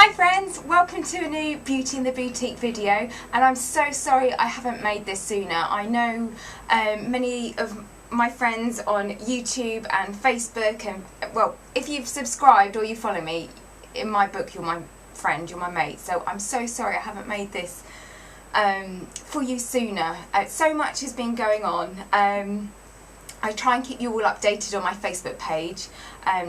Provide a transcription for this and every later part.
Hi friends, welcome to a new Beauty in the Boutique video, and I'm so sorry I haven't made this sooner. I know many of my friends on YouTube and Facebook, and well, if you've subscribed or you follow me, in my book you're my friend, you're my mate, so I'm so sorry I haven't made this for you sooner. So much has been going on. I try and keep you all updated on my Facebook page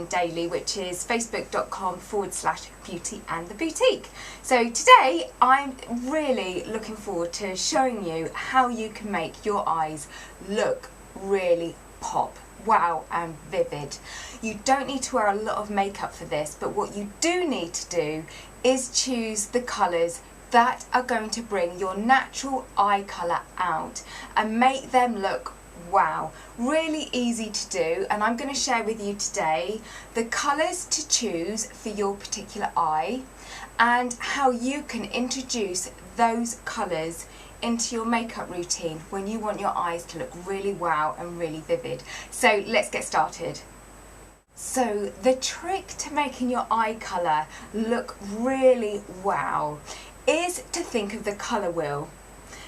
daily, which is facebook.com/beauty and the boutique. So today I'm really looking forward to showing you how you can make your eyes look really pop, wow and vivid. You don't need to wear a lot of makeup for this, but what you do need to do is choose the colours that are going to bring your natural eye colour out and make them look wow. Really easy to do, and I'm going to share with you today the colours to choose for your particular eye and how you can introduce those colours into your makeup routine when you want your eyes to look really wow and really vivid. So let's get started. So the trick to making your eye colour look really wow is to think of the colour wheel.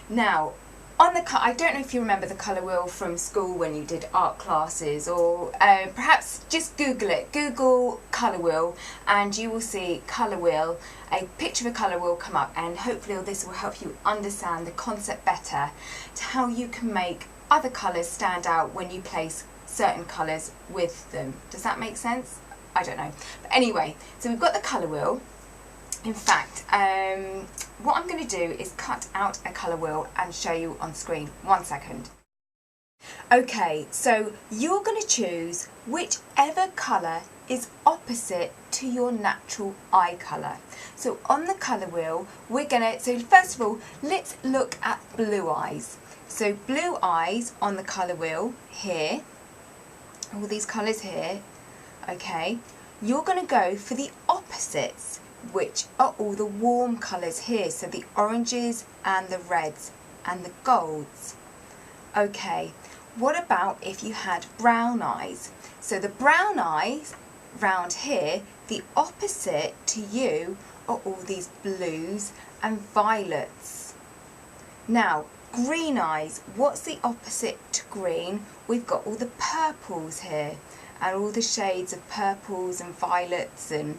Now, I don't know if you remember the colour wheel from school when you did art classes, or perhaps just Google it. Google colour wheel and you will see colour wheel, a picture of a colour wheel come up, and hopefully this will help you understand the concept better to how you can make other colours stand out when you place certain colours with them. Does that make sense? I don't know. But anyway, so we've got the colour wheel. In fact, what I'm going to do is cut out a colour wheel and show you on screen. 1 second. Okay, so you're going to choose whichever colour is opposite to your natural eye colour. So on the colour wheel, so first of all, let's look at blue eyes. So blue eyes on the colour wheel here, all these colours here, okay, you're going to go for the opposites, which are all the warm colours here, so the oranges and the reds and the golds. Okay, what about if you had brown eyes? So the brown eyes round here, the opposite to you are all these blues and violets. Now, green eyes, what's the opposite to green? We've got all the purples here, and all the shades of purples and violets and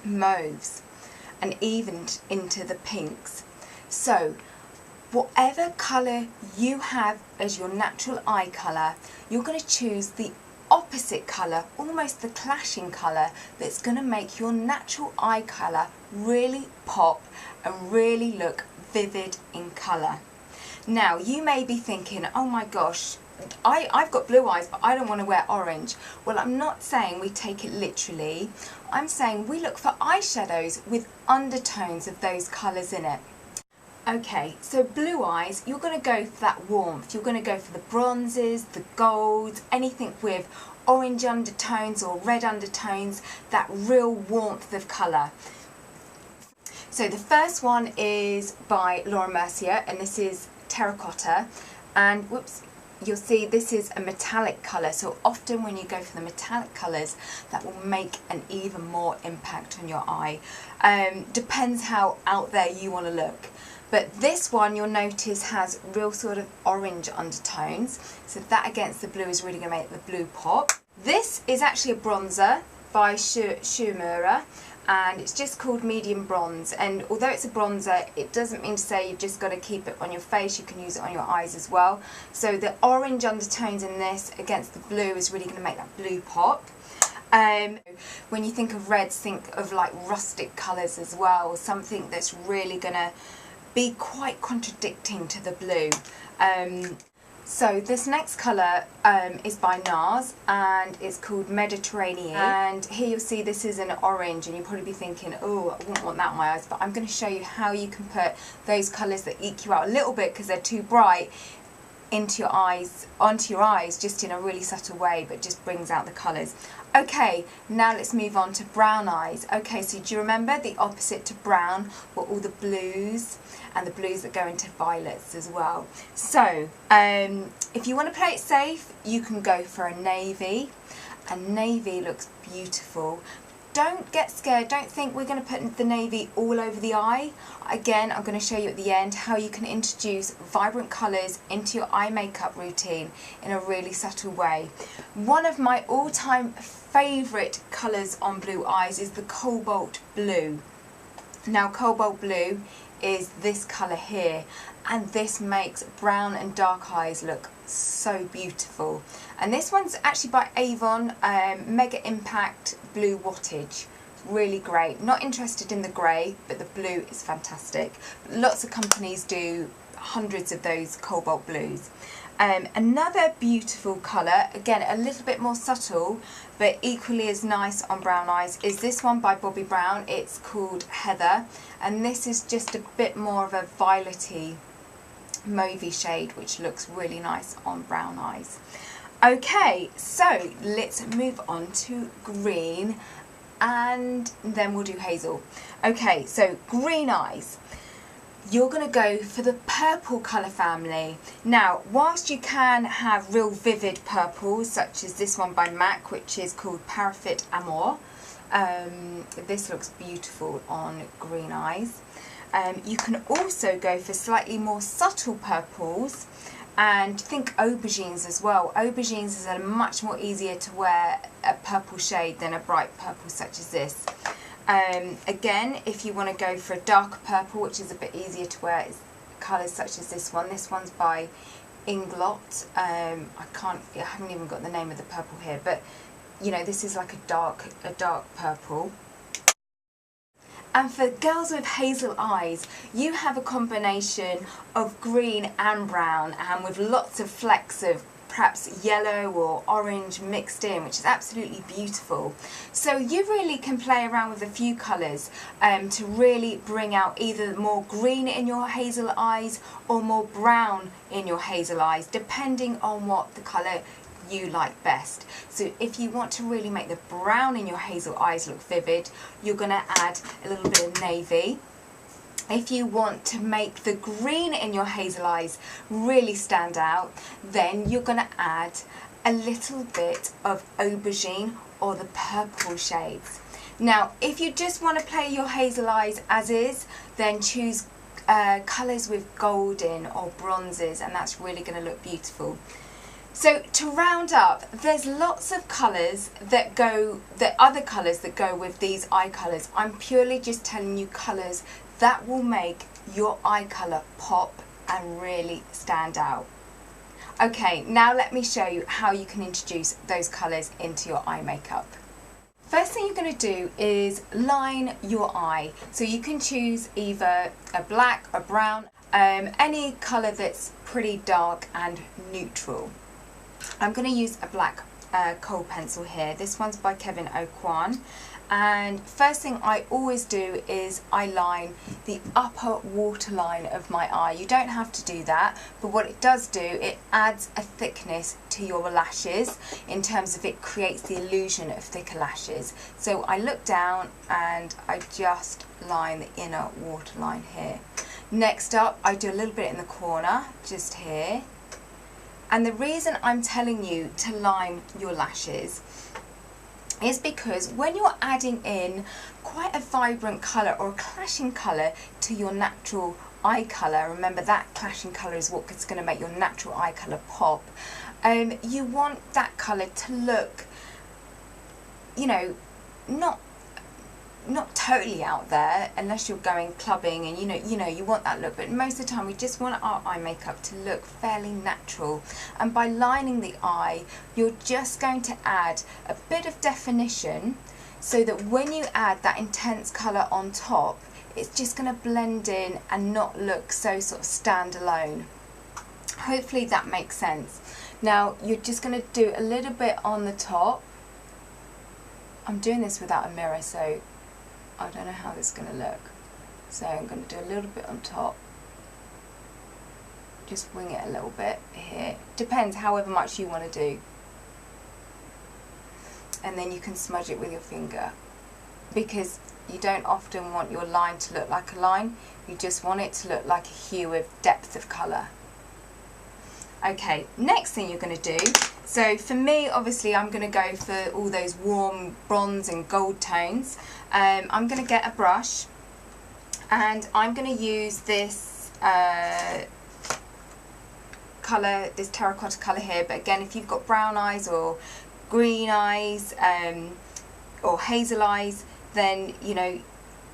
mauves, and even into the pinks. So whatever colour you have as your natural eye colour, you're going to choose the opposite colour, almost the clashing colour, that's going to make your natural eye colour really pop and really look vivid in colour. Now you may be thinking, oh my gosh, I've got blue eyes, but I don't want to wear orange. Well, I'm not saying we take it literally. I'm saying we look for eyeshadows with undertones of those colours in it. Okay, so blue eyes, you're going to go for that warmth. You're going to go for the bronzes, the golds, anything with orange undertones or red undertones, that real warmth of colour. So the first one is by Laura Mercier, and this is Terracotta, and whoops, you'll see this is a metallic colour, so often when you go for the metallic colours, that will make an even more impact on your eye. Depends how out there you want to look. But this one, you'll notice, has real sort of orange undertones, so that against the blue is really going to make the blue pop. This is actually a bronzer by Schumacher, and it's just called medium bronze, and although it's a bronzer, it doesn't mean to say you've just got to keep it on your face. You can use it on your eyes as well. So the orange undertones in this against the blue is really going to make that blue pop. When you think of reds, think of like rustic colours as well, something that's really going to be quite contradicting to the blue. So this next colour is by NARS, and it's called Mediterranean, and here you'll see this is an orange, and you'll probably be thinking, oh, I wouldn't want that on my eyes, but I'm going to show you how you can put those colours that eke you out a little bit because they're too bright into your eyes, onto your eyes, just in a really subtle way, but just brings out the colours. Okay, now let's move on to brown eyes. Okay, so do you remember the opposite to brown were all the blues, and the blues that go into violets as well. So if you want to play it safe, you can go for a navy. And navy looks beautiful. don't get scared, don't think we're going to put the navy all over the eye. Again, I'm going to show you at the end how you can introduce vibrant colours into your eye makeup routine in a really subtle way. One of my all-time favourite colours on blue eyes is the cobalt blue. Now cobalt blue is this colour here, and this makes brown and dark eyes look so beautiful. And this one's actually by Avon, Mega Impact Blue Wattage. Really great. Not interested in the grey, but the blue is fantastic. Lots of companies do hundreds of those cobalt blues. Another beautiful colour, again a little bit more subtle but equally as nice on brown eyes, is this one by Bobbi Brown. It's called Heather, and this is just a bit more of a violety mauvey shade, which looks really nice on brown eyes. Okay, so let's move on to green, and then we'll do hazel. Okay, so green eyes. You're going to go for the purple colour family. Now, whilst you can have real vivid purples, such as this one by MAC, which is called Parfait Amour, this looks beautiful on green eyes. You can also go for slightly more subtle purples, and think aubergines as well. Aubergines is a much more easier to wear a purple shade than a bright purple such as this. Again, if you want to go for a darker purple, which is a bit easier to wear, is colours such as this one. This one's by Inglot. I haven't even got the name of the purple here, but you know, this is like a dark purple. And for girls with hazel eyes, you have a combination of green and brown, and with lots of flecks of perhaps yellow or orange mixed in, which is absolutely beautiful. So you really can play around with a few colours to really bring out either more green in your hazel eyes or more brown in your hazel eyes, depending on what the colour you like best. So if you want to really make the brown in your hazel eyes look vivid, you're going to add a little bit of navy. If you want to make the green in your hazel eyes really stand out, then you're going to add a little bit of aubergine or the purple shades. Now, if you just want to play your hazel eyes as is, then choose colours with gold in or bronzes, and that's really going to look beautiful. So to round up, there's lots of colours that go, other colours that go with these eye colours. I'm purely just telling you colours that will make your eye colour pop and really stand out. Okay, now let me show you how you can introduce those colours into your eye makeup. First thing you're going to do is line your eye. So you can choose either a black, a brown, any colour that's pretty dark and neutral. I'm going to use a black kohl pencil here. This one's by Kevin Aucoin. And first thing I always do is I line the upper waterline of my eye. You don't have to do that, but what it does do, it adds a thickness to your lashes in terms of it creates the illusion of thicker lashes. So I look down and I just line the inner waterline here. Next up, I do a little bit in the corner, just here. And the reason I'm telling you to line your lashes is because when you're adding in quite a vibrant colour or a clashing colour to your natural eye colour, remember that clashing colour is what's going to make your natural eye colour pop, you want that colour to look, you know, not totally out there unless you're going clubbing, and you know you want that look, but most of the time we just want our eye makeup to look fairly natural. And by lining the eye, you're just going to add a bit of definition so that when you add that intense colour on top, it's just going to blend in and not look so sort of standalone. Hopefully that makes sense. Now you're just going to do a little bit on the top. I'm doing this without a mirror, so I don't know how this is going to look. So I'm going to do a little bit on top. Just wing it a little bit here. Depends however much you want to do. And then you can smudge it with your finger. Because you don't often want your line to look like a line. You just want it to look like a hue with depth of colour. Okay, next thing you're going to do, so for me obviously I'm going to go for all those warm bronze and gold tones. I'm going to get a brush and I'm going to use this colour, this terracotta colour here, but again if you've got brown eyes or green eyes or hazel eyes, then you know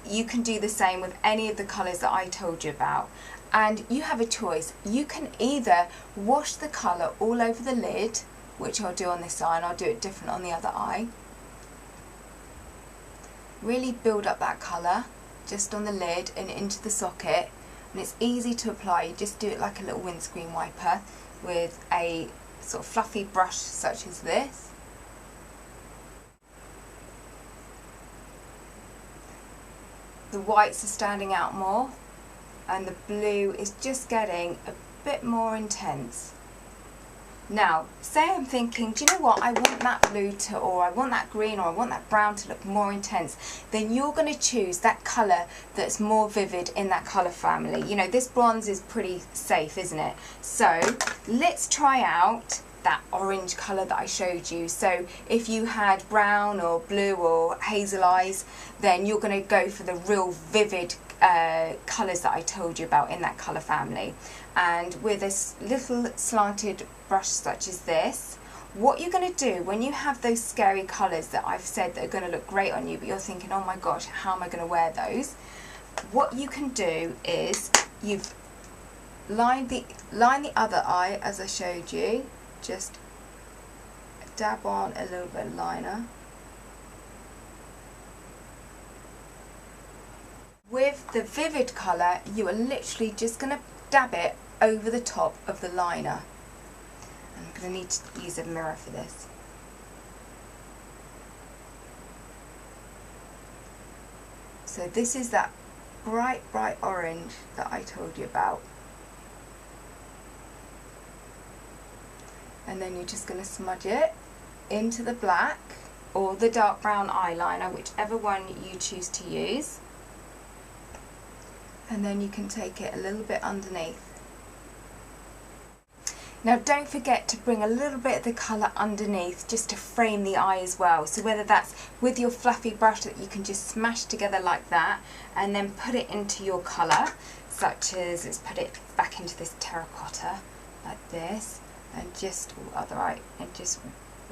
you can do the same with any of the colours that I told you about. And you have a choice. You can either wash the colour all over the lid, which I'll do on this eye, and I'll do it different on the other eye. Really build up that colour just on the lid and into the socket, and it's easy to apply. You just do it like a little windscreen wiper with a sort of fluffy brush such as this. The whites are standing out more, and the blue is just getting a bit more intense. Now, say I'm thinking, do you know what, I want that blue to, or I want that green, or I want that brown to look more intense, then you're going to choose that colour that's more vivid in that colour family. You know, this bronze is pretty safe, isn't it? So, let's try out that orange colour that I showed you. So if you had brown or blue or hazel eyes, then you're going to go for the real vivid colours that I told you about in that colour family. And with this little slanted brush such as this, what you're going to do when you have those scary colours that I've said that are going to look great on you, but you're thinking, oh my gosh, how am I going to wear those? What you can do is you've lined the other eye as I showed you. Just dab on a little bit of liner. With the vivid colour, you are literally just going to dab it over the top of the liner. I'm going to need to use a mirror for this. So this is that bright orange that I told you about. And then you're just going to smudge it into the black or the dark brown eyeliner, whichever one you choose to use. And then you can take it a little bit underneath. Now don't forget to bring a little bit of the colour underneath just to frame the eye as well. So whether that's with your fluffy brush that you can just smash together like that and then put it into your colour, such as, let's put it back into this terracotta like this. And just other eye, and just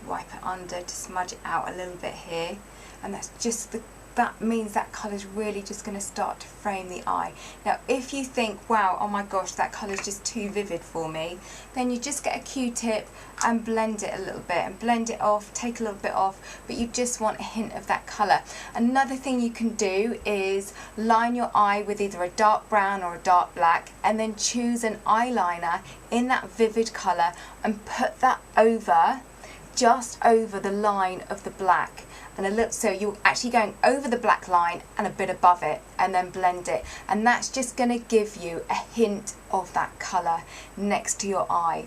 wipe it under to smudge it out a little bit here, and that's just that means that colour is really just going to start to frame the eye. Now if you think, wow, oh my gosh, that colour is just too vivid for me, then you just get a Q-tip and blend it a little bit and blend it off, take a little bit off, but you just want a hint of that colour. Another thing you can do is line your eye with either a dark brown or a dark black, and then choose an eyeliner in that vivid colour and put that over, just over the line of the black. And a little, so you're actually going over the black line and a bit above it, and then blend it, and that's just going to give you a hint of that colour next to your eye,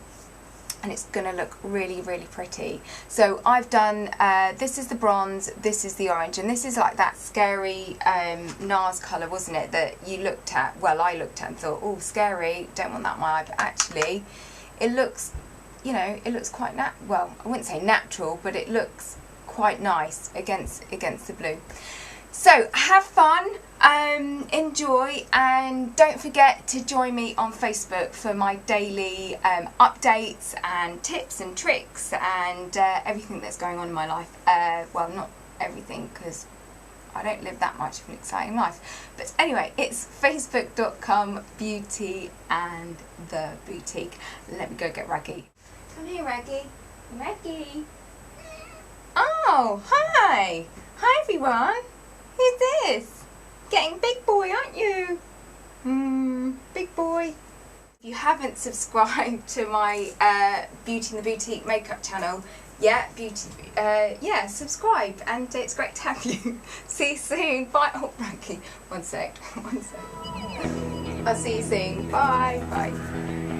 and it's going to look really pretty. So I've done this is the bronze, this is the orange, and this is like that scary NARS colour, wasn't it, that you looked at, well I looked at and thought, oh scary, don't want that in my eye, but actually it looks, you know, it looks quite well, I wouldn't say natural, but it looks quite nice against the blue. So have fun, enjoy, and don't forget to join me on Facebook for my daily updates and tips and tricks and everything that's going on in my life. Well, not everything, because I don't live that much of an exciting life, but anyway, it's facebook.com beauty and the boutique. Let me go get Raggy. Come here, Raggy. Raggy. Oh, hi! Hi everyone! Who's this? Getting big boy, aren't you? Big boy. If you haven't subscribed to my Beauty in the Boutique makeup channel yet, yeah, subscribe, and it's great to have you. See you soon. Bye. Oh, Raggy. One sec. I'll see you soon. Bye. Bye.